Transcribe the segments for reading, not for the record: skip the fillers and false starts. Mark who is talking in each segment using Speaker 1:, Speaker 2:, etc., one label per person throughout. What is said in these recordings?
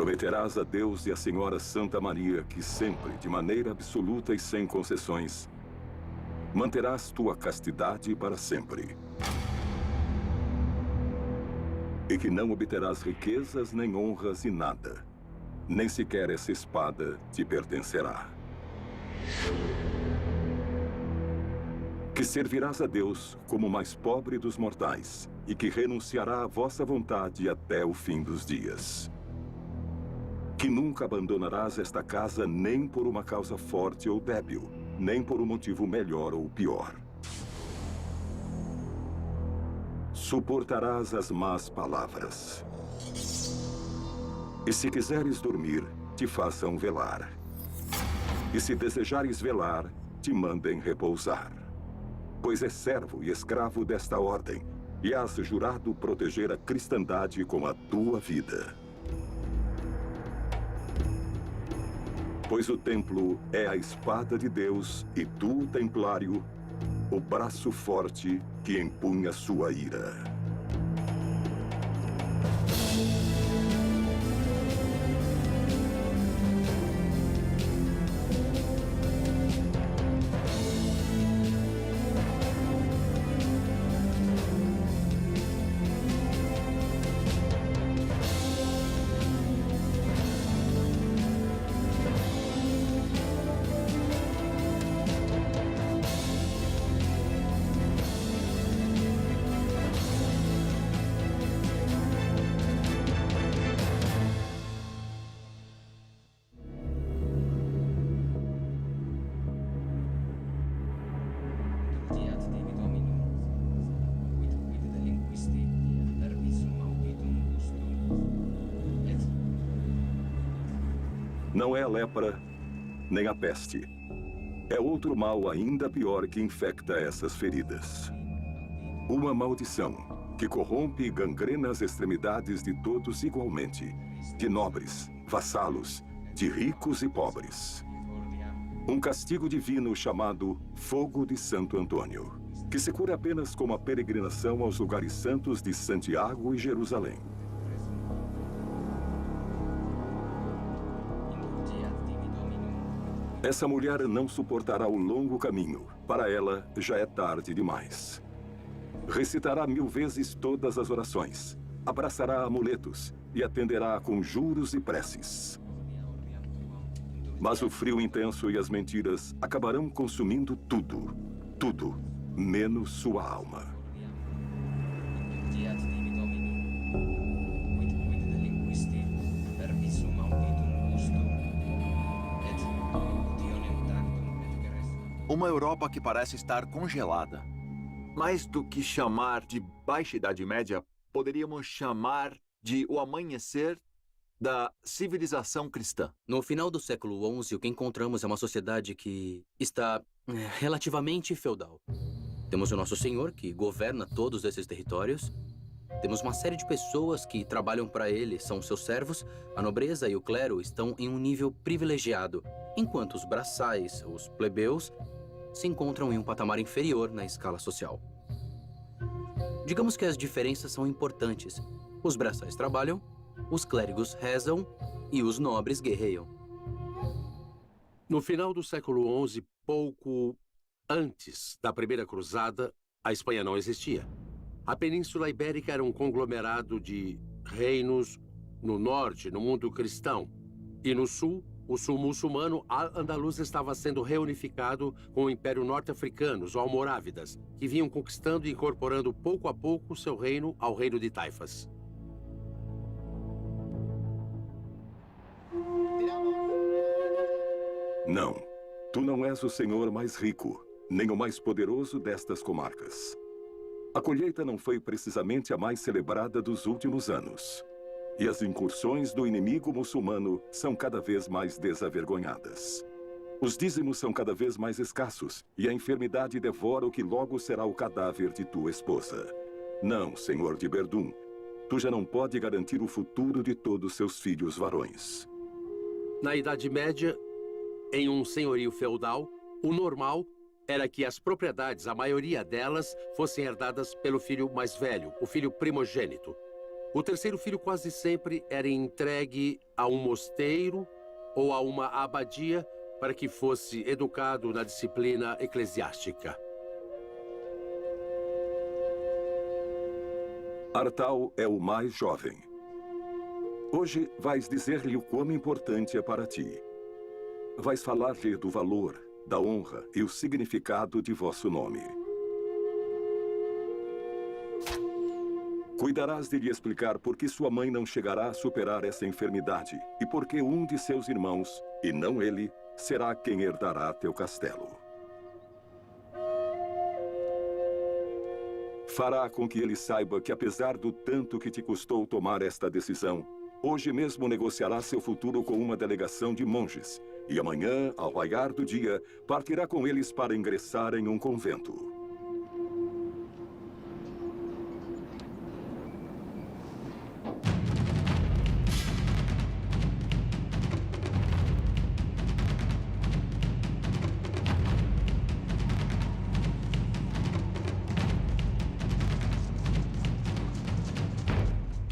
Speaker 1: Prometerás a Deus e à Senhora Santa Maria que sempre, de maneira absoluta e sem concessões, manterás tua castidade para sempre. E que não obterás riquezas nem honras e nada, nem sequer essa espada te pertencerá. Que servirás a Deus como o mais pobre dos mortais e que renunciará à vossa vontade até o fim dos dias. Que nunca abandonarás esta casa nem por uma causa forte ou débil, nem por um motivo melhor ou pior. Suportarás as más palavras. E se quiseres dormir, te façam velar. E se desejares velar, te mandem repousar. Pois és servo e escravo desta ordem, e has jurado proteger a cristandade com a tua vida. Pois o templo é a espada de Deus, e tu, templário, o braço forte que empunha sua ira. Não é a lepra, nem a peste. É outro mal ainda pior que infecta essas feridas. Uma maldição que corrompe e gangrena as extremidades de todos igualmente, de nobres, vassalos, de ricos e pobres. Um castigo divino chamado Fogo de Santo Antônio, que se cura apenas com a peregrinação aos lugares santos de Santiago e Jerusalém. Essa mulher não suportará o longo caminho. Para ela, já é tarde demais. Recitará 1000 vezes todas as orações. Abraçará amuletos e atenderá a conjuros e preces. Mas o frio intenso e as mentiras acabarão consumindo tudo. Tudo, menos sua alma.
Speaker 2: Uma Europa que parece estar congelada. Mais do que chamar de Baixa Idade Média, poderíamos chamar de o amanhecer da civilização cristã.
Speaker 3: No final do século XI, o que encontramos é uma sociedade que está relativamente feudal. Temos o Nosso Senhor, que governa todos esses territórios. Temos uma série de pessoas que trabalham para ele, são seus servos. A nobreza e o clero estão em um nível privilegiado, enquanto os braçais, os plebeus, se encontram em um patamar inferior na escala social. Digamos que as diferenças são importantes. Os braçais trabalham, os clérigos rezam e os nobres guerreiam.
Speaker 4: No final do século XI, pouco antes da Primeira Cruzada, a Espanha não existia. A Península Ibérica era um conglomerado de reinos no norte, no mundo cristão, e no sul, o sul muçulmano, Al-Andalus estava sendo reunificado com o Império Norte-Africano, os Almorávidas, que vinham conquistando e incorporando pouco a pouco seu reino ao reino de Taifas.
Speaker 1: Não, tu não és o senhor mais rico, nem o mais poderoso destas comarcas. A colheita não foi precisamente a mais celebrada dos últimos anos. E as incursões do inimigo muçulmano são cada vez mais desavergonhadas. Os dízimos são cada vez mais escassos, e a enfermidade devora o que logo será o cadáver de tua esposa. Não, senhor de Verdun, tu já não pode garantir o futuro de todos seus filhos varões.
Speaker 4: Na Idade Média, em um senhorio feudal, o normal era que as propriedades, a maioria delas, fossem herdadas pelo filho mais velho, o filho primogênito. O terceiro filho quase sempre era entregue a um mosteiro ou a uma abadia para que fosse educado na disciplina eclesiástica.
Speaker 1: Artal é o mais jovem. Hoje vais dizer-lhe o quão importante é para ti. Vais falar-lhe do valor, da honra e o significado de vosso nome. Cuidarás de lhe explicar por que sua mãe não chegará a superar essa enfermidade e por que um de seus irmãos, e não ele, será quem herdará teu castelo. Fará com que ele saiba que, apesar do tanto que te custou tomar esta decisão, hoje mesmo negociará seu futuro com uma delegação de monges, e amanhã, ao raiar do dia, partirá com eles para ingressar em um convento.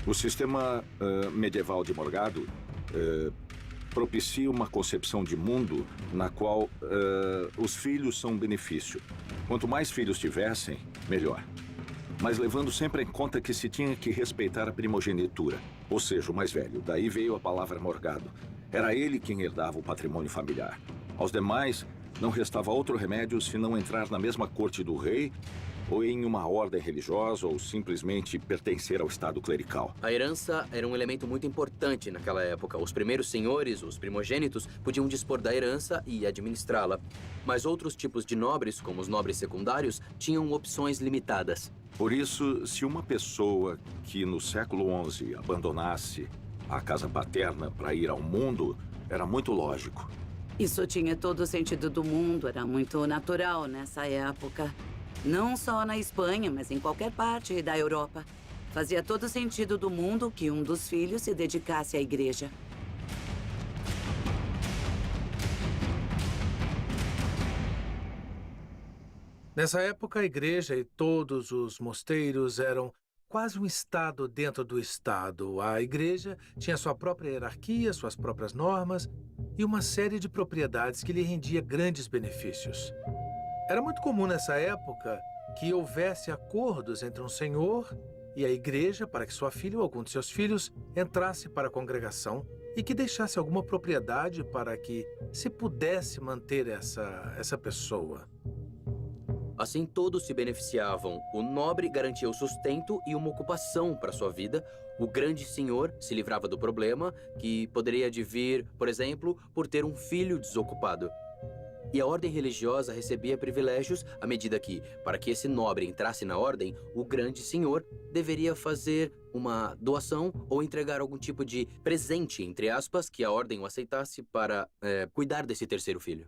Speaker 5: O sistema medieval de Morgado propicia uma concepção de mundo na qual os filhos são um benefício. Quanto mais filhos tivessem, melhor. Mas levando sempre em conta que se tinha que respeitar a primogenitura, ou seja, o mais velho. Daí veio a palavra Morgado. Era ele quem herdava o patrimônio familiar. Aos demais, não restava outro remédio senão entrar na mesma corte do rei, ou em uma ordem religiosa, ou simplesmente pertencer ao estado clerical.
Speaker 3: A herança era um elemento muito importante naquela época. Os primeiros senhores, os primogênitos, podiam dispor da herança e administrá-la. Mas outros tipos de nobres, como os nobres secundários, tinham opções limitadas.
Speaker 5: Por isso, se uma pessoa que no século XI abandonasse a casa paterna para ir ao mundo, era muito lógico.
Speaker 6: Isso tinha todo o sentido do mundo, era muito natural nessa época. Não só na Espanha, mas em qualquer parte da Europa. Fazia todo sentido do mundo que um dos filhos se dedicasse à igreja.
Speaker 7: Nessa época, a igreja e todos os mosteiros eram quase um estado dentro do estado. A igreja tinha sua própria hierarquia, suas próprias normas e uma série de propriedades que lhe rendia grandes benefícios. Era muito comum nessa época que houvesse acordos entre um senhor e a igreja para que sua filha ou algum de seus filhos entrasse para a congregação e que deixasse alguma propriedade para que se pudesse manter essa pessoa.
Speaker 3: Assim, todos se beneficiavam. O nobre garantia o sustento e uma ocupação para sua vida. O grande senhor se livrava do problema, que poderia advir, por exemplo, por ter um filho desocupado. E a ordem religiosa recebia privilégios à medida que, para que esse nobre entrasse na ordem, o grande senhor deveria fazer uma doação ou entregar algum tipo de presente, entre aspas, que a ordem o aceitasse para cuidar desse terceiro filho.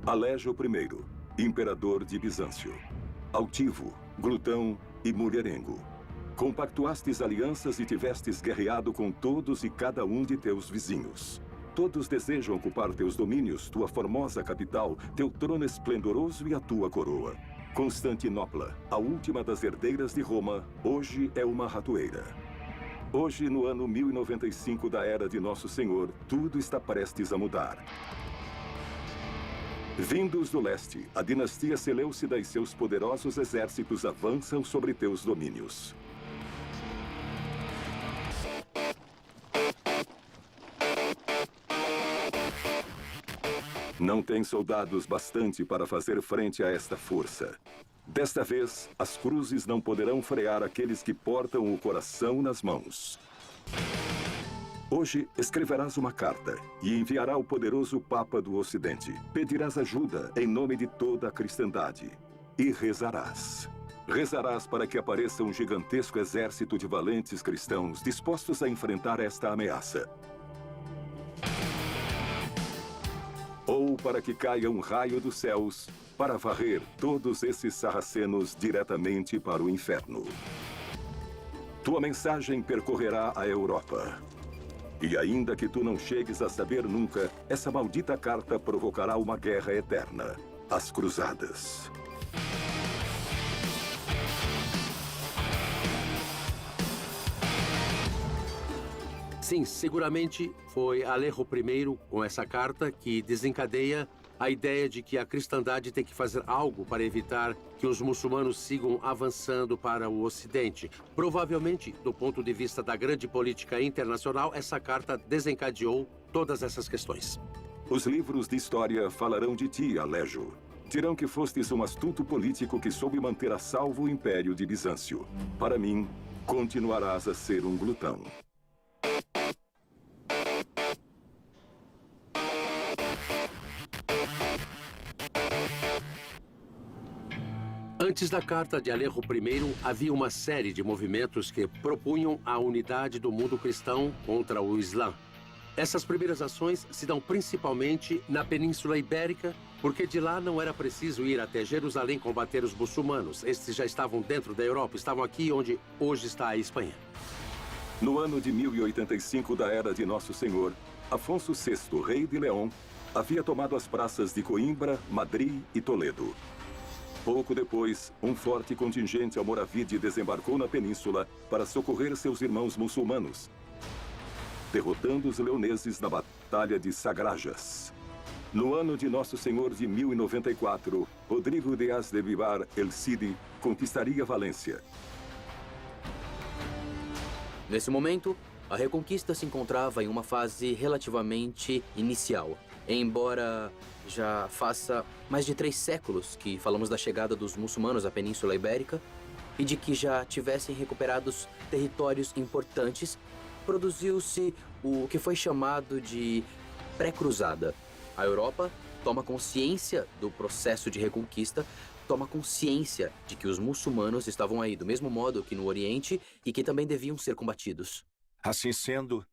Speaker 1: Alégio I, imperador de Bizâncio. Altivo, glutão e mulherengo. Compactuastes alianças e tivestes guerreado com todos e cada um de teus vizinhos. Todos desejam ocupar teus domínios, tua formosa capital, teu trono esplendoroso e a tua coroa. Constantinopla, a última das herdeiras de Roma, hoje é uma ratoeira. Hoje, no ano 1095 da Era de Nosso Senhor, tudo está prestes a mudar. Vindos do leste, a dinastia Seleucida e seus poderosos exércitos avançam sobre teus domínios. Não tem soldados bastante para fazer frente a esta força. Desta vez, as cruzes não poderão frear aqueles que portam o coração nas mãos. Hoje, escreverás uma carta e enviará ao poderoso Papa do Ocidente. Pedirás ajuda em nome de toda a cristandade e rezarás. Rezarás para que apareça um gigantesco exército de valentes cristãos dispostos a enfrentar esta ameaça. Ou para que caia um raio dos céus para varrer todos esses sarracenos diretamente para o inferno. Tua mensagem percorrerá a Europa. E ainda que tu não chegues a saber nunca, essa maldita carta provocará uma guerra eterna. As Cruzadas.
Speaker 4: Sim, seguramente foi Alejo I, com essa carta, que desencadeia a ideia de que a cristandade tem que fazer algo para evitar que os muçulmanos sigam avançando para o Ocidente. Provavelmente, do ponto de vista da grande política internacional, essa carta desencadeou todas essas questões.
Speaker 1: Os livros de história falarão de ti, Alejo. Dirão que fostes um astuto político que soube manter a salvo o Império de Bizâncio. Para mim, continuarás a ser um glutão.
Speaker 4: Antes da carta de Alejo I, havia uma série de movimentos que propunham a unidade do mundo cristão contra o Islã. Essas primeiras ações se dão principalmente na Península Ibérica, porque de lá não era preciso ir até Jerusalém combater os muçulmanos. Estes já estavam dentro da Europa, estavam aqui onde hoje está a Espanha.
Speaker 1: No ano de 1085 da Era de Nosso Senhor, Afonso VI, rei de León, havia tomado as praças de Coimbra, Madrid e Toledo. Pouco depois, um forte contingente almorávide desembarcou na península para socorrer seus irmãos muçulmanos, derrotando os leoneses na Batalha de Sagrajas. No ano de Nosso Senhor de 1094, Rodrigo Dias de Vivar el Cid conquistaria Valência.
Speaker 3: Nesse momento, a Reconquista se encontrava em uma fase relativamente inicial. Embora já faça mais de 3 séculos que falamos da chegada dos muçulmanos à Península Ibérica e de que já tivessem recuperados territórios importantes, produziu-se o que foi chamado de pré-cruzada. A Europa toma consciência do processo de reconquista, toma consciência de que os muçulmanos estavam aí do mesmo modo que no Oriente e que também deviam ser combatidos.
Speaker 5: Assim sendo,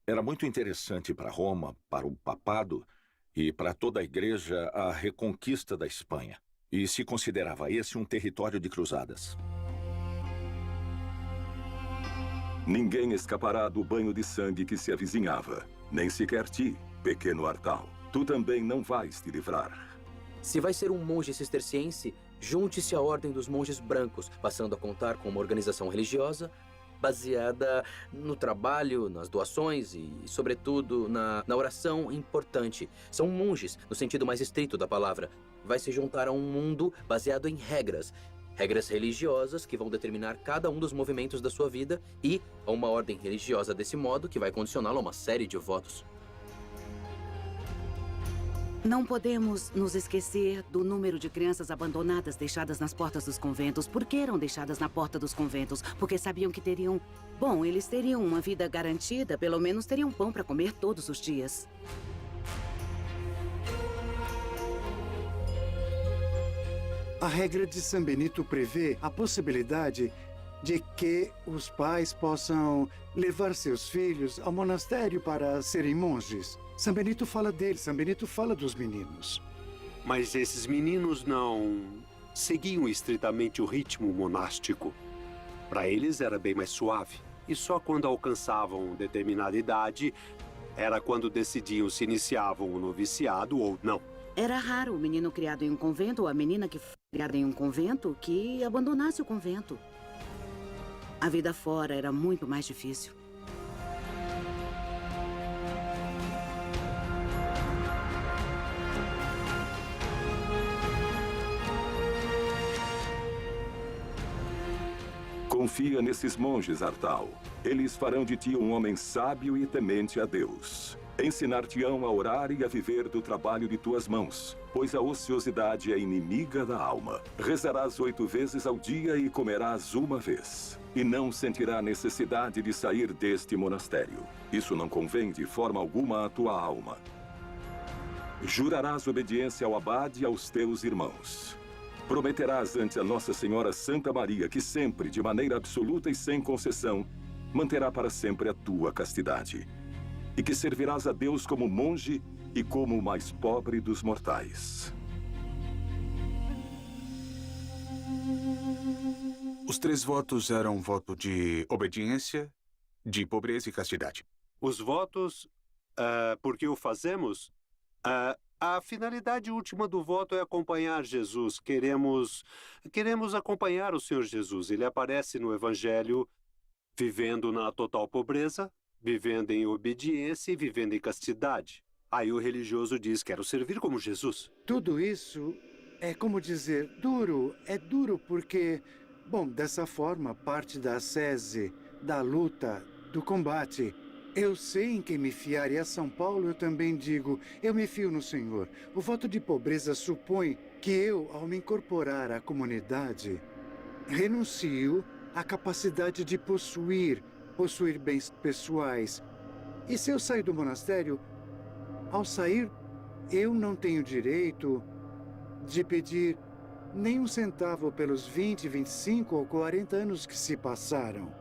Speaker 5: era muito interessante para Roma, para o papado e para toda a igreja a reconquista da Espanha. E se considerava esse um território de cruzadas.
Speaker 1: Ninguém escapará do banho de sangue que se avizinhava. Nem sequer ti, pequeno Artal. Tu também não vais te livrar.
Speaker 3: Se vai ser um monge cisterciense, junte-se à Ordem dos Monges Brancos, passando a contar com uma organização religiosa baseada no trabalho, nas doações e, sobretudo, na oração importante. São monges, no sentido mais estrito da palavra. Vai se juntar a um mundo baseado em regras. Regras religiosas que vão determinar cada um dos movimentos da sua vida e a uma ordem religiosa desse modo que vai condicioná-lo a uma série de votos.
Speaker 6: Não podemos nos esquecer do número de crianças abandonadas deixadas nas portas dos conventos. Por que eram deixadas na porta dos conventos? Porque sabiam que teriam... Bom, eles teriam uma vida garantida, pelo menos teriam pão para comer todos os dias.
Speaker 8: A regra de São Benito prevê a possibilidade de que os pais possam levar seus filhos ao monastério para serem monges. São Benito fala deles, São Benito fala dos meninos.
Speaker 9: Mas esses meninos não seguiam estritamente o ritmo monástico. Para eles era bem mais suave. E só quando alcançavam determinada idade era quando decidiam se iniciavam o noviciado ou não.
Speaker 6: Era raro o menino criado em um convento ou a menina que foi criada em um convento que abandonasse o convento. A vida fora era muito mais difícil.
Speaker 1: Confia nesses monges, Artal. Eles farão de ti um homem sábio e temente a Deus. Ensinar-te-ão a orar e a viver do trabalho de tuas mãos, pois a ociosidade é inimiga da alma. Rezarás 8 vezes ao dia e comerás uma vez. E não sentirá necessidade de sair deste monastério. Isso não convém de forma alguma à tua alma. Jurarás obediência ao abade e aos teus irmãos. Prometerás ante a Nossa Senhora Santa Maria que sempre, de maneira absoluta e sem concessão, manterá para sempre a tua castidade. E que servirás a Deus como monge e como o mais pobre dos mortais.
Speaker 10: Os 3 votos eram voto de obediência, de pobreza e castidade.
Speaker 9: Os votos, por que o fazemos? A finalidade última do voto é acompanhar Jesus. Queremos acompanhar o Senhor Jesus. Ele aparece no Evangelho vivendo na total pobreza, vivendo em obediência e vivendo em castidade. Aí o religioso diz, quero servir como Jesus.
Speaker 8: Tudo isso é como dizer, duro. É duro porque, bom, dessa forma, parte da ascese, da luta, do combate. Eu sei em quem me fiar, e a São Paulo eu também digo, eu me fio no Senhor. O voto de pobreza supõe que eu, ao me incorporar à comunidade, renuncio à capacidade de possuir bens pessoais. E se eu sair do monastério, ao sair, eu não tenho direito de pedir nem um centavo pelos 20, 25 ou 40 anos que se passaram.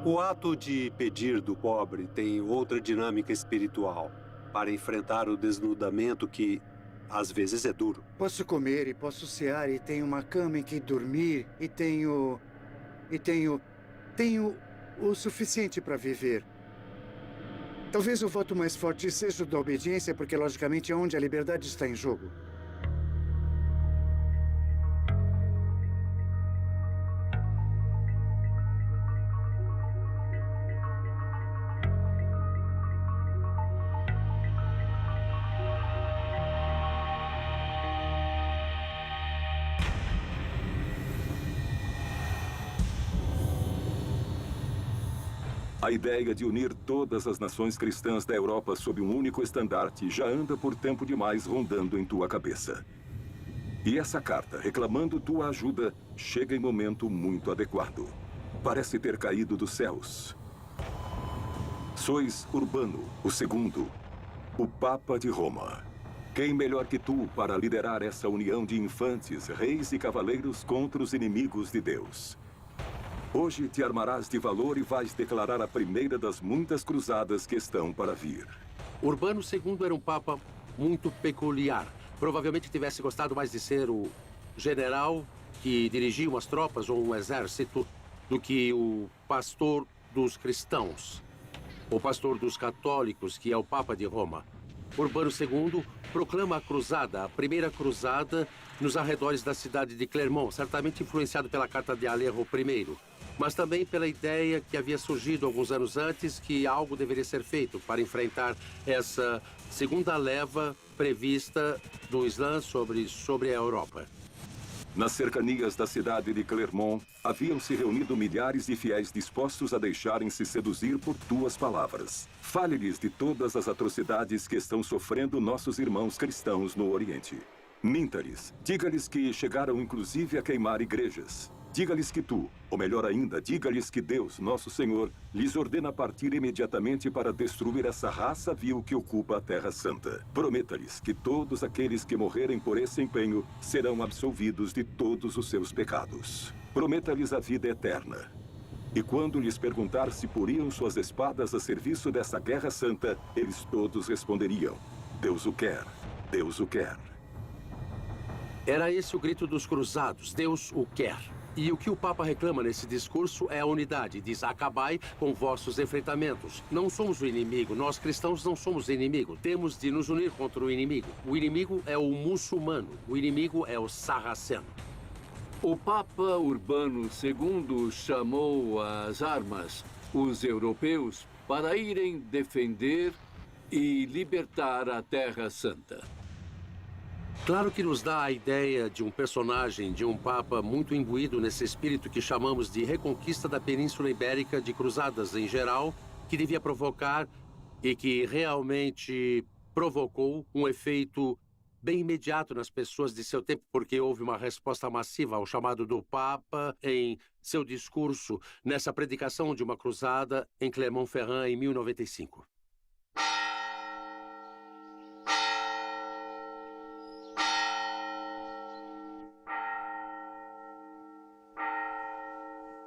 Speaker 9: O ato de pedir do pobre tem outra dinâmica espiritual para enfrentar o desnudamento que, às vezes, é duro.
Speaker 8: Posso comer e posso cear e tenho uma cama em que dormir e tenho o suficiente para viver. Talvez o voto mais forte seja o da obediência, porque, logicamente, é onde a liberdade está em jogo.
Speaker 1: A ideia de unir todas as nações cristãs da Europa sob um único estandarte já anda por tempo demais rondando em tua cabeça. E essa carta, reclamando tua ajuda, chega em momento muito adequado. Parece ter caído dos céus. Sois Urbano, o segundo, o Papa de Roma. Quem melhor que tu para liderar essa união de infantes, reis e cavaleiros contra os inimigos de Deus? Hoje te armarás de valor e vais declarar a primeira das muitas cruzadas que estão para vir.
Speaker 4: Urbano II era um papa muito peculiar. Provavelmente tivesse gostado mais de ser o general que dirigia umas tropas ou um exército do que o pastor dos cristãos. O pastor dos católicos, que é o Papa de Roma. Urbano II proclama a cruzada, a primeira cruzada, nos arredores da cidade de Clermont, certamente influenciado pela Carta de Alejo I, mas também pela ideia que havia surgido alguns anos antes que algo deveria ser feito para enfrentar essa segunda leva prevista do Islã sobre a Europa.
Speaker 1: Nas cercanias da cidade de Clermont, haviam se reunido milhares de fiéis dispostos a deixarem-se seduzir por tuas palavras. Fale-lhes de todas as atrocidades que estão sofrendo nossos irmãos cristãos no Oriente. Minta-lhes, diga-lhes que chegaram inclusive a queimar igrejas. Diga-lhes que tu, ou melhor ainda, diga-lhes que Deus, nosso Senhor, lhes ordena partir imediatamente para destruir essa raça vil que ocupa a Terra Santa. Prometa-lhes que todos aqueles que morrerem por esse empenho serão absolvidos de todos os seus pecados. Prometa-lhes a vida eterna. E quando lhes perguntar se poriam suas espadas a serviço dessa guerra santa, eles todos responderiam: Deus o quer, Deus o quer.
Speaker 4: Era esse o grito dos cruzados, Deus o quer. E o que o Papa reclama nesse discurso é a unidade. Diz, acabai com vossos enfrentamentos. Não somos o inimigo, nós cristãos não somos o inimigo. Temos de nos unir contra o inimigo. O inimigo é o muçulmano, o inimigo é o sarraceno.
Speaker 11: O Papa Urbano II chamou às armas os europeus para irem defender e libertar a Terra Santa.
Speaker 4: Claro que nos dá a ideia de um personagem, de um papa muito imbuído nesse espírito que chamamos de reconquista da Península Ibérica, de cruzadas em geral, que devia provocar e que realmente provocou um efeito bem imediato nas pessoas de seu tempo, porque houve uma resposta massiva ao chamado do Papa em seu discurso nessa predicação de uma cruzada em Clermont-Ferrand em 1095.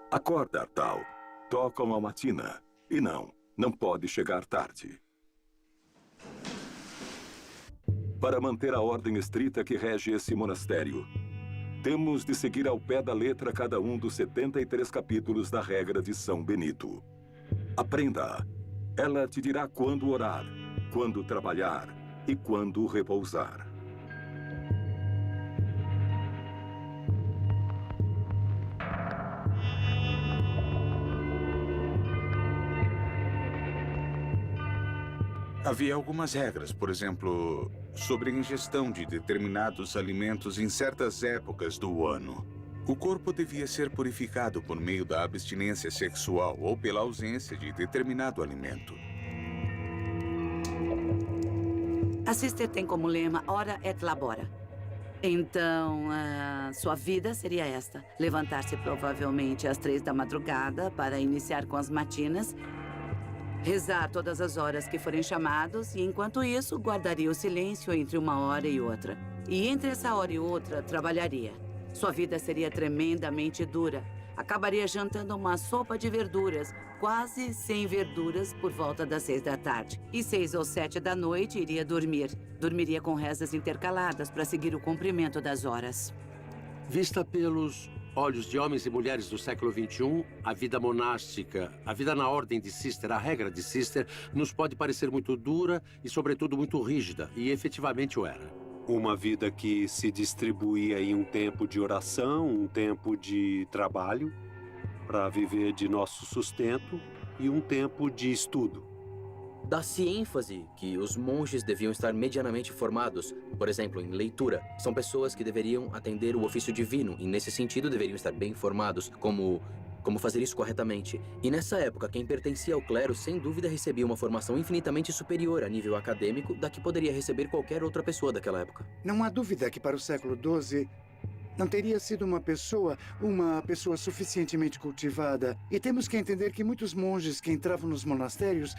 Speaker 1: Acorda, Artal. Tocam a matina. E não pode chegar tarde. Para manter a ordem estrita que rege esse monastério, temos de seguir ao pé da letra cada um dos 73 capítulos da regra de São Benito. Aprenda-a. Ela te dirá quando orar, quando trabalhar e quando repousar.
Speaker 10: Havia algumas regras, por exemplo, sobre a ingestão de determinados alimentos em certas épocas do ano. O corpo devia ser purificado por meio da abstinência sexual ou pela ausência de determinado alimento.
Speaker 6: A Sister tem como lema Ora et Labora. Então, sua vida seria esta. Levantar-se provavelmente às 3 da madrugada para iniciar com as matinas, rezar todas as horas que forem chamados e, enquanto isso, guardaria o silêncio entre uma hora e outra. E entre essa hora e outra, trabalharia. Sua vida seria tremendamente dura. Acabaria jantando uma sopa de verduras, quase sem verduras, por volta das 6 da tarde. E 6 ou 7 da noite iria dormir. Dormiria com rezas intercaladas para seguir o comprimento das horas.
Speaker 4: Vista pelos olhos de homens e mulheres do século XXI, a vida monástica, a vida na ordem de Sister, a regra de Sister, nos pode parecer muito dura e, sobretudo, muito rígida. E efetivamente o era.
Speaker 9: Uma vida que se distribuía em um tempo de oração, um tempo de trabalho, para viver de nosso sustento, e um tempo de estudo.
Speaker 3: Dá-se ênfase que os monges deviam estar medianamente formados, por exemplo, em leitura. São pessoas que deveriam atender o ofício divino e, nesse sentido, deveriam estar bem formados, como fazer isso corretamente. E nessa época, quem pertencia ao clero, sem dúvida, recebia uma formação infinitamente superior a nível acadêmico da que poderia receber qualquer outra pessoa daquela época.
Speaker 8: Não há dúvida que para o século XII não teria sido uma pessoa suficientemente cultivada. E temos que entender que muitos monges que entravam nos monastérios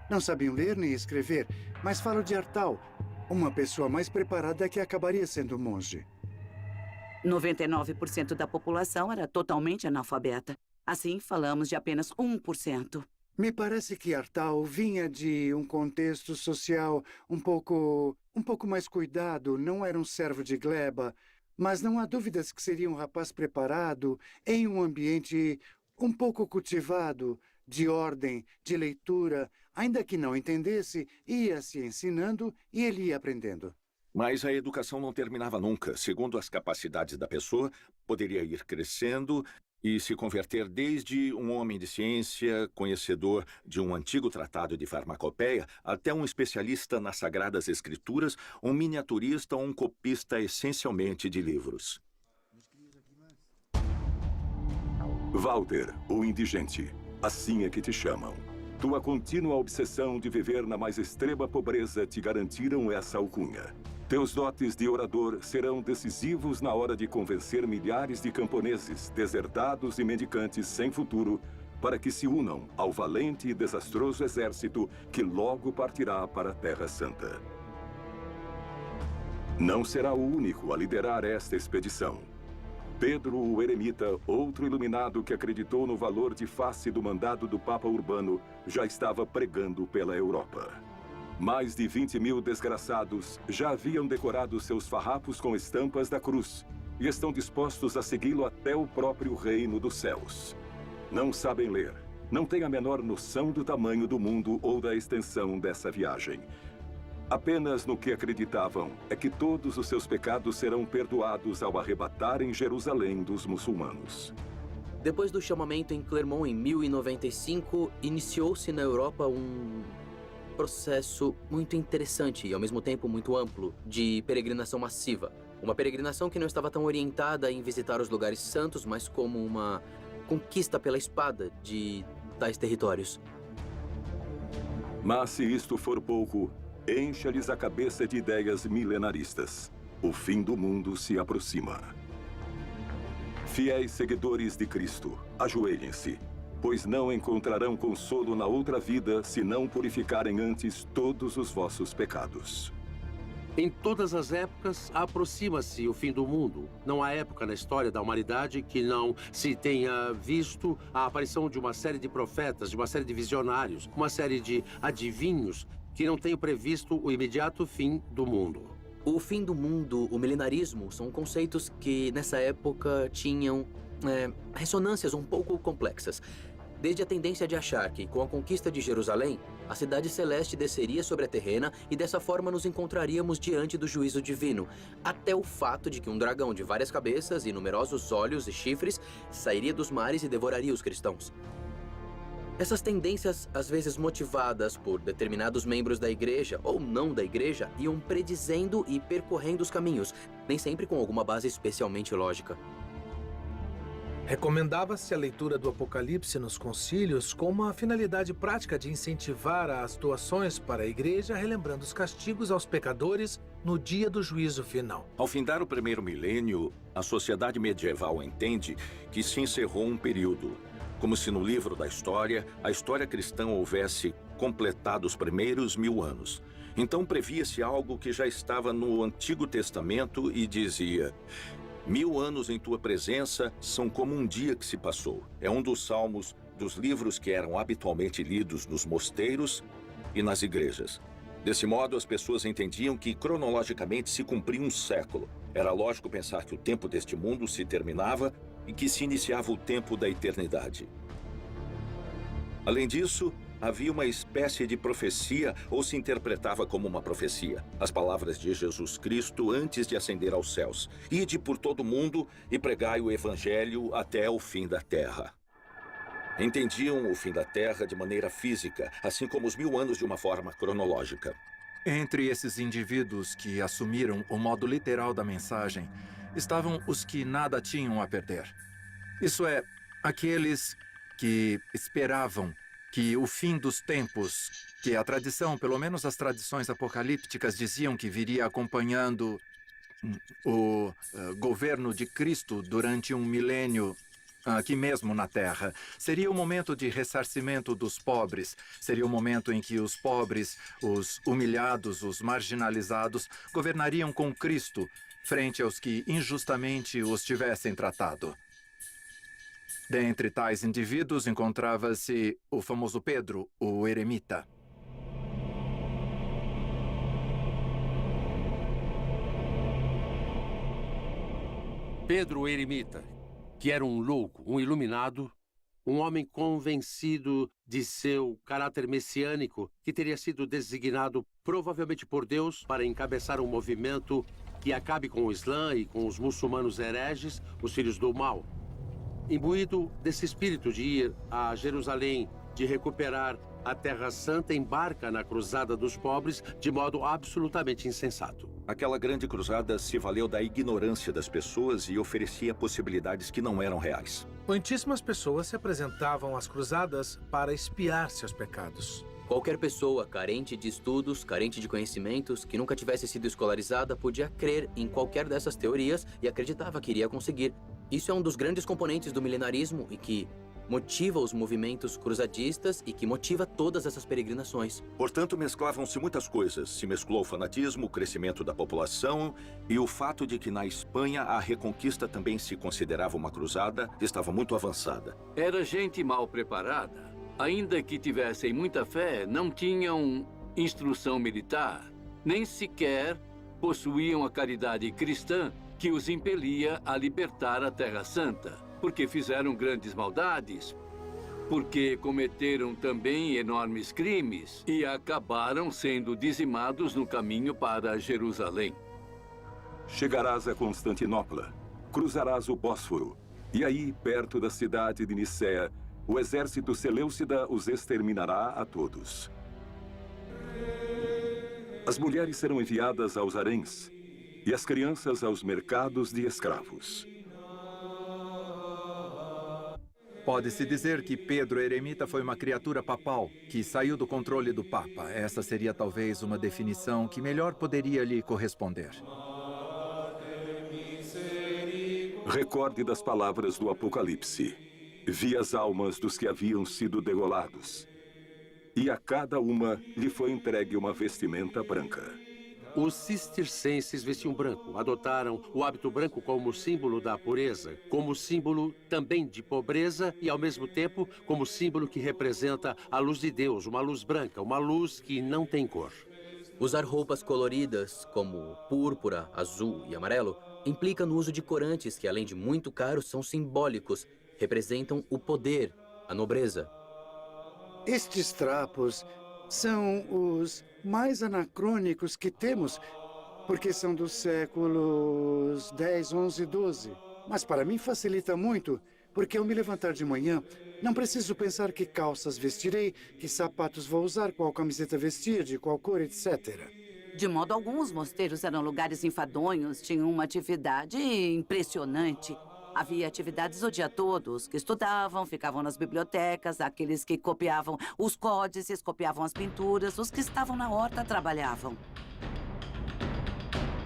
Speaker 8: não sabiam ler nem escrever. Mas falo de Artal, uma pessoa mais preparada que acabaria sendo monge.
Speaker 6: 99% da população era totalmente analfabeta. Assim, falamos de apenas 1%.
Speaker 8: Me parece que Artal vinha de um contexto social um pouco mais cuidado. Não era um servo de gleba, mas não há dúvidas que seria um rapaz preparado em um ambiente um pouco cultivado, de ordem, de leitura. Ainda que não entendesse, ia se ensinando e ele ia aprendendo.
Speaker 5: Mas a educação não terminava nunca. Segundo as capacidades da pessoa, poderia ir crescendo e se converter desde um homem de ciência, conhecedor de um antigo tratado de farmacopeia, até um especialista nas sagradas escrituras, um miniaturista ou um copista essencialmente de livros.
Speaker 1: Walter, o indigente. Assim é que te chamam. Tua contínua obsessão de viver na mais extrema pobreza te garantiram essa alcunha. Teus dotes de orador serão decisivos na hora de convencer milhares de camponeses, deserdados e mendicantes sem futuro para que se unam ao valente e desastroso exército que logo partirá para a Terra Santa. Não será o único a liderar esta expedição. Pedro o Eremita, outro iluminado que acreditou no valor de face do mandado do Papa Urbano, já estava pregando pela Europa. Mais de 20.000 desgraçados já haviam decorado seus farrapos com estampas da cruz e estão dispostos a segui-lo até o próprio reino dos céus. Não sabem ler, não têm a menor noção do tamanho do mundo ou da extensão dessa viagem. Apenas no que acreditavam é que todos os seus pecados serão perdoados ao arrebatarem Jerusalém dos muçulmanos.
Speaker 3: Depois do chamamento em Clermont em 1095, iniciou-se na Europa um processo muito interessante e, ao mesmo tempo, muito amplo de peregrinação massiva. Uma peregrinação que não estava tão orientada em visitar os lugares santos, mas como uma conquista pela espada de tais territórios.
Speaker 1: Mas se isto for pouco, encha-lhes a cabeça de ideias milenaristas. O fim do mundo se aproxima. Fiéis seguidores de Cristo, ajoelhem-se, pois não encontrarão consolo na outra vida se não purificarem antes todos os vossos pecados.
Speaker 4: Em todas as épocas, aproxima-se o fim do mundo. Não há época na história da humanidade que não se tenha visto a aparição de uma série de profetas, de uma série de visionários, uma série de adivinhos que não tenham previsto o imediato fim do mundo.
Speaker 3: O fim do mundo, o milenarismo, são conceitos que nessa época tinham ressonâncias um pouco complexas. Desde a tendência de achar que, com a conquista de Jerusalém, a cidade celeste desceria sobre a terrena e dessa forma nos encontraríamos diante do juízo divino, até o fato de que um dragão de várias cabeças e numerosos olhos e chifres sairia dos mares e devoraria os cristãos. Essas tendências, às vezes motivadas por determinados membros da igreja ou não da igreja, iam predizendo e percorrendo os caminhos, nem sempre com alguma base especialmente lógica.
Speaker 7: Recomendava-se a leitura do Apocalipse nos concílios com uma finalidade prática de incentivar as doações para a igreja, relembrando os castigos aos pecadores no dia do juízo final.
Speaker 5: Ao findar o primeiro milênio, a sociedade medieval entende que se encerrou um período, como se no livro da história, a história cristã houvesse completado os primeiros 1000 anos. Então previa-se algo que já estava no Antigo Testamento e dizia: 1000 anos em tua presença são como um dia que se passou. É um dos salmos dos livros que eram habitualmente lidos nos mosteiros e nas igrejas. Desse modo, as pessoas entendiam que cronologicamente se cumpria um século. Era lógico pensar que o tempo deste mundo se terminava e que se iniciava o tempo da eternidade. Além disso, havia uma espécie de profecia, ou se interpretava como uma profecia. As palavras de Jesus Cristo antes de ascender aos céus: ide por todo o mundo e pregai o evangelho até o fim da terra. Entendiam o fim da terra de maneira física, assim como os 1000 anos de uma forma cronológica.
Speaker 12: Entre esses indivíduos que assumiram o modo literal da mensagem, estavam os que nada tinham a perder. Isso é, aqueles que esperavam que o fim dos tempos, que a tradição, pelo menos as tradições apocalípticas, diziam que viria acompanhando o governo de Cristo durante um milênio aqui mesmo na Terra. Seria o momento de ressarcimento dos pobres. Seria o momento em que os pobres, os humilhados, os marginalizados, governariam com Cristo frente aos que injustamente os tivessem tratado. Dentre tais indivíduos encontrava-se o famoso Pedro, o eremita.
Speaker 4: Pedro, o eremita, que era um louco, um iluminado, um homem convencido de seu caráter messiânico, que teria sido designado provavelmente por Deus para encabeçar um movimento que acabe com o Islã e com os muçulmanos hereges, os filhos do mal. Imbuído desse espírito de ir a Jerusalém, de recuperar a Terra Santa, embarca na Cruzada dos Pobres de modo absolutamente insensato.
Speaker 5: Aquela grande cruzada se valeu da ignorância das pessoas e oferecia possibilidades que não eram reais.
Speaker 7: Muitíssimas pessoas se apresentavam às cruzadas para expiar seus pecados.
Speaker 3: Qualquer pessoa carente de estudos, carente de conhecimentos, que nunca tivesse sido escolarizada, podia crer em qualquer dessas teorias e acreditava que iria conseguir. Isso é um dos grandes componentes do milenarismo e que motiva os movimentos cruzadistas e que motiva todas essas peregrinações.
Speaker 5: Portanto, mesclavam-se muitas coisas. Se mesclou o fanatismo, o crescimento da população e o fato de que na Espanha a reconquista também se considerava uma cruzada, estava muito avançada.
Speaker 11: Era gente mal preparada. Ainda que tivessem muita fé, não tinham instrução militar, nem sequer possuíam a caridade cristã que os impelia a libertar a Terra Santa, porque fizeram grandes maldades, porque cometeram também enormes crimes e acabaram sendo dizimados no caminho para Jerusalém.
Speaker 1: Chegarás a Constantinopla, cruzarás o Bósforo, e aí, perto da cidade de Nicéia, o exército seleucida os exterminará a todos. As mulheres serão enviadas aos haréns e as crianças aos mercados de escravos.
Speaker 12: Pode-se dizer que Pedro Eremita foi uma criatura papal que saiu do controle do Papa. Essa seria talvez uma definição que melhor poderia lhe corresponder.
Speaker 1: Recorde das palavras do Apocalipse. Vi as almas dos que haviam sido degolados, e a cada uma lhe foi entregue uma vestimenta branca.
Speaker 4: Os cistercenses vestiam branco, adotaram o hábito branco como símbolo da pureza, como símbolo também de pobreza e, ao mesmo tempo, como símbolo que representa a luz de Deus, uma luz branca, uma luz que não tem cor.
Speaker 3: Usar roupas coloridas, como púrpura, azul e amarelo, implica no uso de corantes que, além de muito caros, são simbólicos, representam o poder, a nobreza.
Speaker 8: Estes trapos são os mais anacrônicos que temos, porque são dos séculos 10, 11, 12. Mas para mim facilita muito, porque ao me levantar de manhã, não preciso pensar que calças vestirei, que sapatos vou usar, qual camiseta vestir, de qual cor, etc.
Speaker 6: De modo algum, os mosteiros eram lugares enfadonhos, tinham uma atividade impressionante. Havia atividades o dia todo. Os que estudavam ficavam nas bibliotecas, aqueles que copiavam os códices, copiavam as pinturas, os que estavam na horta trabalhavam.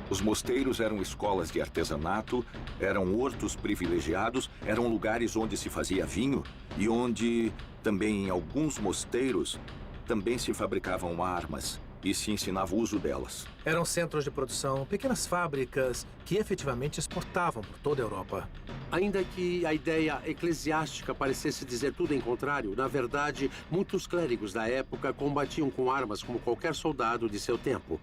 Speaker 5: Os mosteiros eram escolas de artesanato, eram hortos privilegiados, eram lugares onde se fazia vinho e onde, também em alguns mosteiros, também se fabricavam armas e se ensinava o uso delas.
Speaker 7: Eram centros de produção, pequenas fábricas que efetivamente exportavam por toda a Europa.
Speaker 4: Ainda que a ideia eclesiástica parecesse dizer tudo em contrário, na verdade, muitos clérigos da época combatiam com armas como qualquer soldado de seu tempo.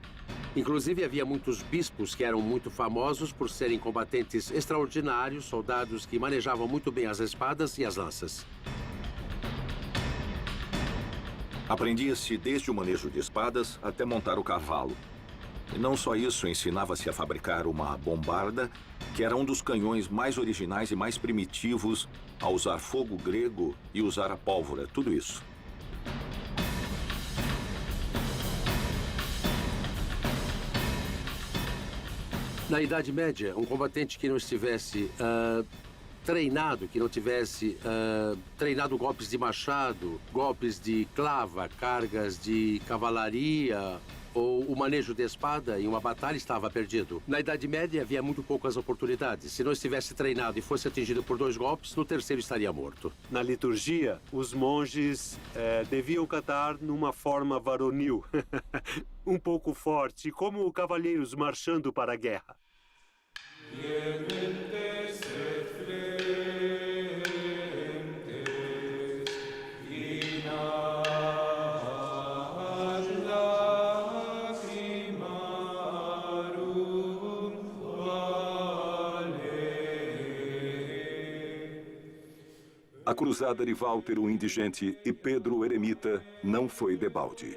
Speaker 4: Inclusive, havia muitos bispos que eram muito famosos por serem combatentes extraordinários, soldados que manejavam muito bem as espadas e as lanças.
Speaker 5: Aprendia-se desde o manejo de espadas até montar o cavalo. E não só isso, ensinava-se a fabricar uma bombarda, que era um dos canhões mais originais e mais primitivos, a usar fogo grego e usar a pólvora, tudo isso.
Speaker 4: Na Idade Média, um combatente que não estivesse treinado, que não tivesse treinado golpes de machado, golpes de clava, cargas de cavalaria ou o manejo de espada em uma batalha, estava perdido. Na Idade Média havia muito poucas oportunidades. Se não estivesse treinado e fosse atingido por 2 golpes, no terceiro estaria morto.
Speaker 9: Na liturgia, os monges deviam cantar numa forma varonil, um pouco forte, como cavalheiros marchando para a guerra.
Speaker 1: A cruzada de Walter o Indigente e Pedro o Eremita não foi debalde.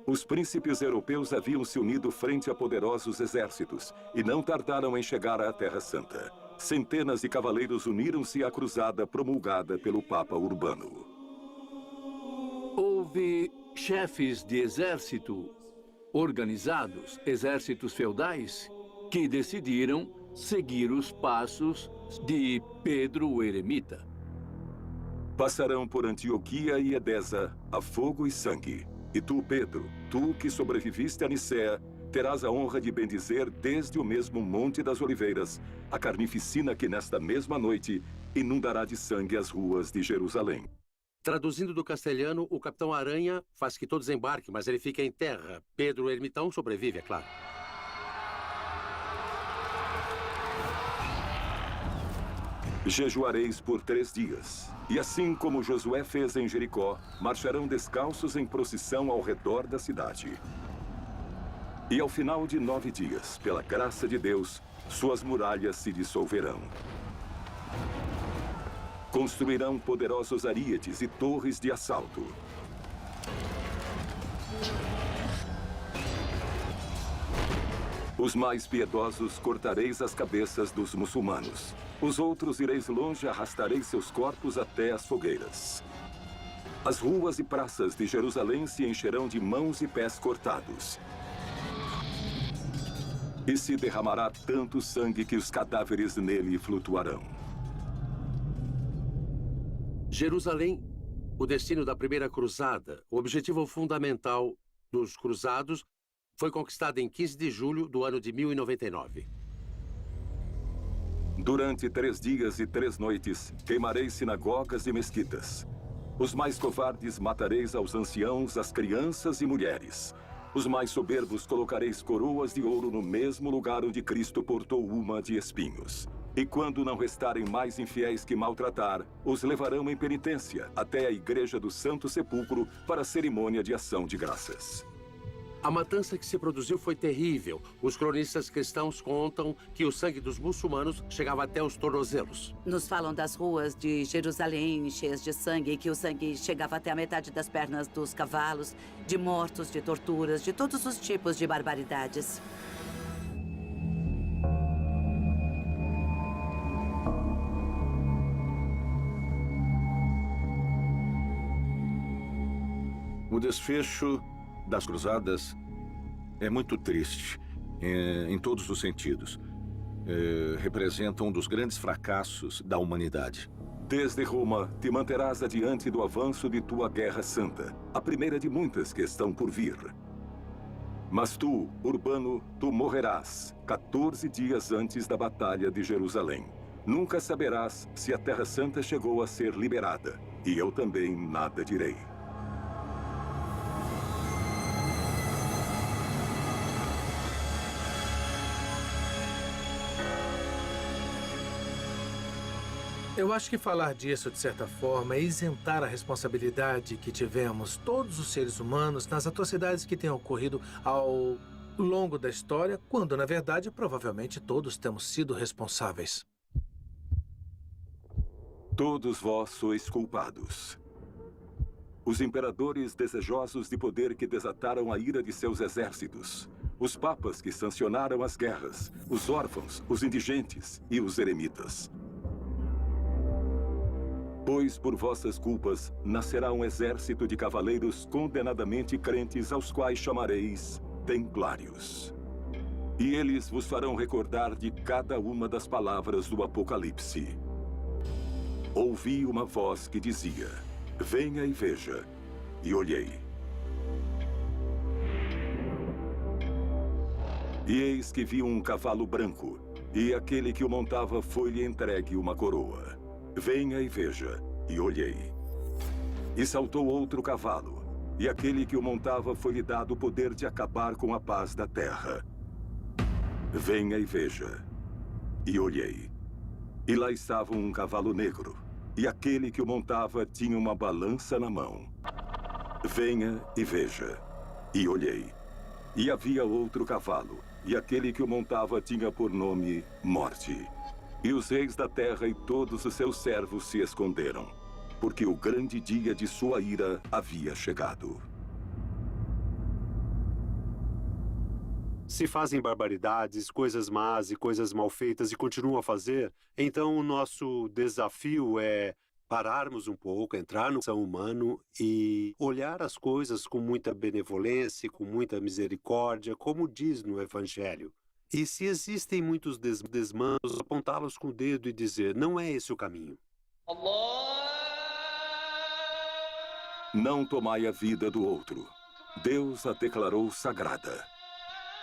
Speaker 1: Os príncipes europeus haviam se unido frente a poderosos exércitos e não tardaram em chegar à Terra Santa. Centenas de cavaleiros uniram-se à cruzada promulgada pelo Papa Urbano.
Speaker 11: Houve chefes de exército organizados, exércitos feudais, que decidiram seguir os passos de Pedro o Eremita.
Speaker 1: Passarão por Antioquia e Edesa a fogo e sangue. E tu, Pedro, tu que sobreviviste a Nicéia, terás a honra de bendizer desde o mesmo Monte das Oliveiras a carnificina que nesta mesma noite inundará de sangue as ruas de Jerusalém.
Speaker 4: Traduzindo do castelhano, o Capitão Aranha faz que todos embarquem, mas ele fica em terra. Pedro o Ermitão sobrevive, é claro.
Speaker 1: Jejuareis por 3 dias. E assim como Josué fez em Jericó, marcharão descalços em procissão ao redor da cidade. E ao final de 9 dias, pela graça de Deus, suas muralhas se dissolverão. Construirão poderosos aríedes e torres de assalto. Os mais piedosos cortareis as cabeças dos muçulmanos. Os outros ireis longe e arrastareis seus corpos até as fogueiras. As ruas e praças de Jerusalém se encherão de mãos e pés cortados. E se derramará tanto sangue que os cadáveres nele flutuarão.
Speaker 4: Jerusalém, o destino da primeira cruzada, o objetivo fundamental dos cruzados, foi conquistada em 15 de julho do ano de 1099.
Speaker 1: Durante 3 dias e 3 noites, queimareis sinagogas e mesquitas. Os mais covardes matareis aos anciãos, às crianças e mulheres. Os mais soberbos colocareis coroas de ouro no mesmo lugar onde Cristo portou uma de espinhos. E quando não restarem mais infiéis que maltratar, os levarão em penitência até a igreja do Santo Sepulcro para a cerimônia de ação de graças.
Speaker 4: A matança que se produziu foi terrível. Os cronistas cristãos contam que o sangue dos muçulmanos chegava até os tornozelos.
Speaker 6: Nos falam das ruas de Jerusalém cheias de sangue e que o sangue chegava até a metade das pernas dos cavalos, de mortos, de torturas, de todos os tipos de barbaridades.
Speaker 5: O desfecho das cruzadas é muito triste, em todos os sentidos. Representa um dos grandes fracassos da humanidade.
Speaker 1: Desde Roma, te manterás adiante do avanço de tua guerra santa, a primeira de muitas que estão por vir. Mas tu, Urbano, tu morrerás 14 dias antes da Batalha de Jerusalém. Nunca saberás se a Terra Santa chegou a ser liberada, e eu também nada direi.
Speaker 7: Eu acho que falar disso, de certa forma, é isentar a responsabilidade que tivemos, todos os seres humanos, nas atrocidades que têm ocorrido ao longo da história, quando, na verdade, provavelmente todos temos sido responsáveis.
Speaker 1: Todos vós sois culpados. Os imperadores desejosos de poder que desataram a ira de seus exércitos. Os papas que sancionaram as guerras. Os órfãos, os indigentes e os eremitas. Pois por vossas culpas nascerá um exército de cavaleiros condenadamente crentes aos quais chamareis templários. E eles vos farão recordar de cada uma das palavras do Apocalipse. Ouvi uma voz que dizia: venha e veja. E olhei. E eis que vi um cavalo branco, e aquele que o montava foi-lhe entregue uma coroa. Venha e veja, e olhei. E saltou outro cavalo, e aquele que o montava foi-lhe dado o poder de acabar com a paz da terra. Venha e veja, e olhei. E lá estava um cavalo negro, e aquele que o montava tinha uma balança na mão. Venha e veja, e olhei. E havia outro cavalo, e aquele que o montava tinha por nome Morte. E os reis da terra e todos os seus servos se esconderam, porque o grande dia de sua ira havia chegado.
Speaker 9: Se fazem barbaridades, coisas más e coisas mal feitas e continuam a fazer, então o nosso desafio é pararmos um pouco, entrar no coração humano e olhar as coisas com muita benevolência, com muita misericórdia, como diz no Evangelho. E se existem muitos desmandos, apontá-los com o dedo e dizer, não é esse o caminho.
Speaker 1: Não tomai a vida do outro. Deus a declarou sagrada.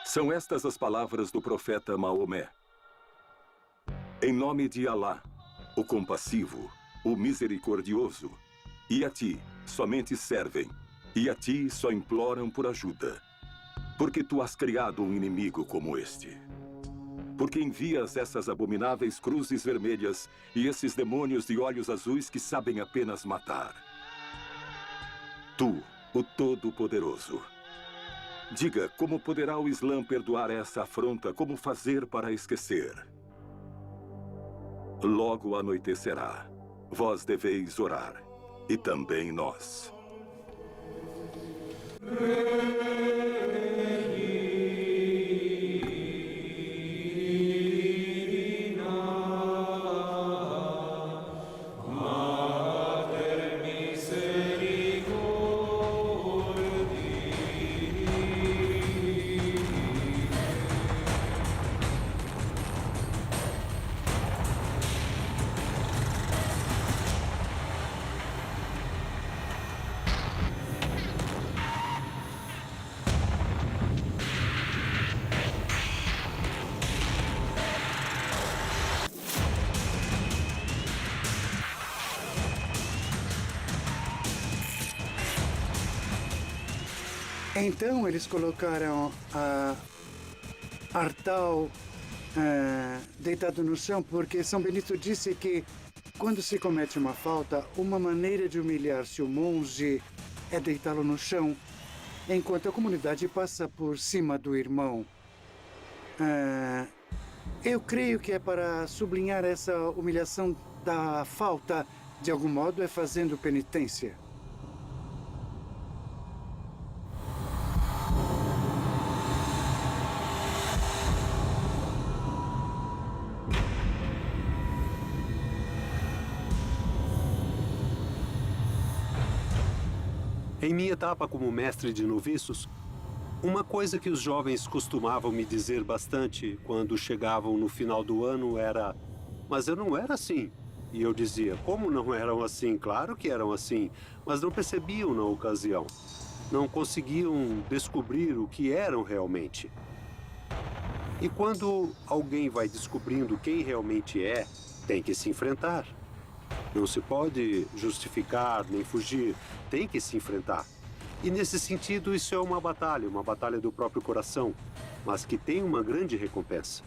Speaker 1: São estas as palavras do profeta Maomé. Em nome de Alá, o compassivo, o misericordioso, e a ti somente servem, e a ti só imploram por ajuda. Porque tu has criado um inimigo como este. Porque envias essas abomináveis cruzes vermelhas e esses demônios de olhos azuis que sabem apenas matar. Tu, o Todo-Poderoso. Diga, como poderá o Islã perdoar essa afronta? Como fazer para esquecer? Logo anoitecerá. Vós deveis orar. E também nós.
Speaker 8: Então eles colocaram Artal deitado no chão, porque São Benito disse que quando se comete uma falta, uma maneira de humilhar-se o monge é deitá-lo no chão, enquanto a comunidade passa por cima do irmão. Eu creio que é para sublinhar essa humilhação da falta, de algum modo, é fazendo penitência.
Speaker 9: Em minha etapa como mestre de noviços, uma coisa que os jovens costumavam me dizer bastante quando chegavam no final do ano era: mas eu não era assim. E eu dizia: como não eram assim? Claro que eram assim, mas não percebiam na ocasião. Não conseguiam descobrir o que eram realmente. E quando alguém vai descobrindo quem realmente é, tem que se enfrentar. Não se pode justificar nem fugir, tem que se enfrentar. E nesse sentido, isso é uma batalha do próprio coração, mas que tem uma grande recompensa.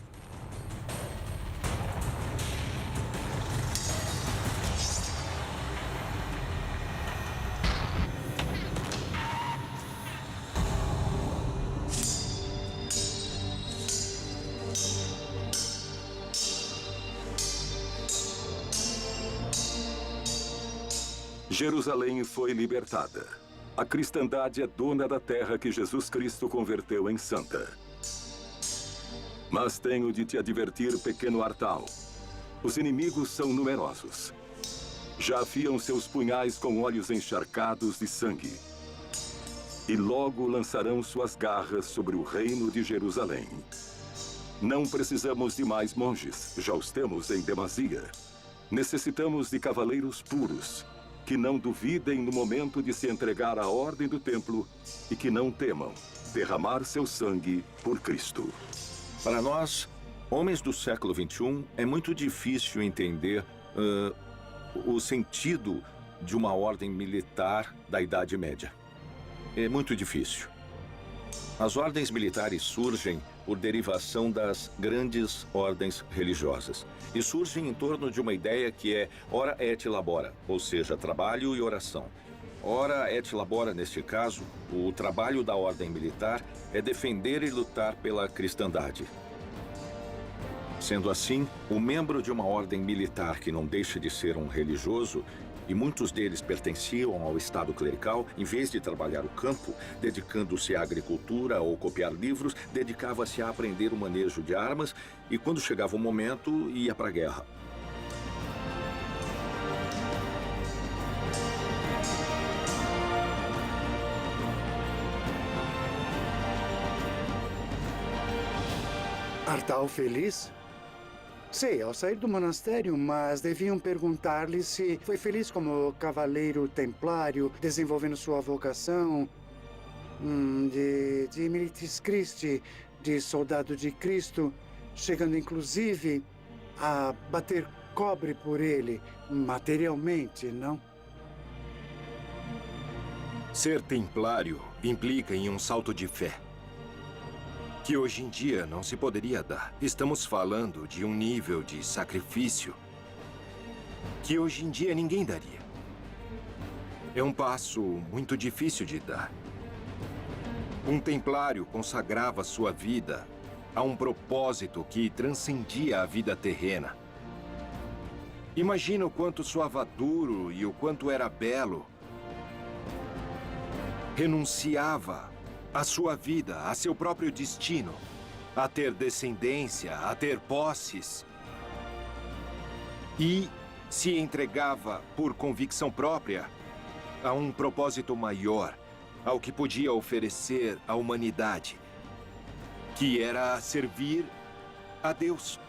Speaker 1: Jerusalém foi libertada. A cristandade é dona da terra que Jesus Cristo converteu em santa. Mas tenho de te advertir, pequeno Artal. Os inimigos são numerosos. Já afiam seus punhais com olhos encharcados de sangue. E logo lançarão suas garras sobre o reino de Jerusalém. Não precisamos de mais monges, já os temos em demasia. Necessitamos de cavaleiros puros, que não duvidem no momento de se entregar à ordem do templo e que não temam derramar seu sangue por Cristo.
Speaker 5: Para nós, homens do século XXI, é muito difícil entender o sentido de uma ordem militar da Idade Média. É muito difícil. As ordens militares surgem por derivação das grandes ordens religiosas. E surgem em torno de uma ideia que é ora et labora, ou seja, trabalho e oração. Ora et labora, neste caso, o trabalho da ordem militar é defender e lutar pela cristandade. Sendo assim, o membro de uma ordem militar que não deixa de ser um religioso, e muitos deles pertenciam ao estado clerical, em vez de trabalhar o campo, dedicando-se à agricultura ou copiar livros, dedicava-se a aprender o manejo de armas e, quando chegava o momento, ia para a guerra.
Speaker 8: Artal feliz? Sei, ao sair do monastério, mas deviam perguntar-lhe se foi feliz como cavaleiro templário, desenvolvendo sua vocação de Militis Christi, de soldado de Cristo, chegando inclusive a bater cobre por ele, materialmente, não?
Speaker 13: Ser templário implica em um salto de fé, que hoje em dia não se poderia dar. Estamos falando de um nível de sacrifício que hoje em dia ninguém daria. É um passo muito difícil de dar. Um templário consagrava sua vida a um propósito que transcendia a vida terrena. Imagina o quanto soava duro e o quanto era belo. Renunciava a sua vida, a seu próprio destino, a ter descendência, a ter posses. E se entregava por convicção própria a um propósito maior, ao que podia oferecer à humanidade, que era servir a Deus.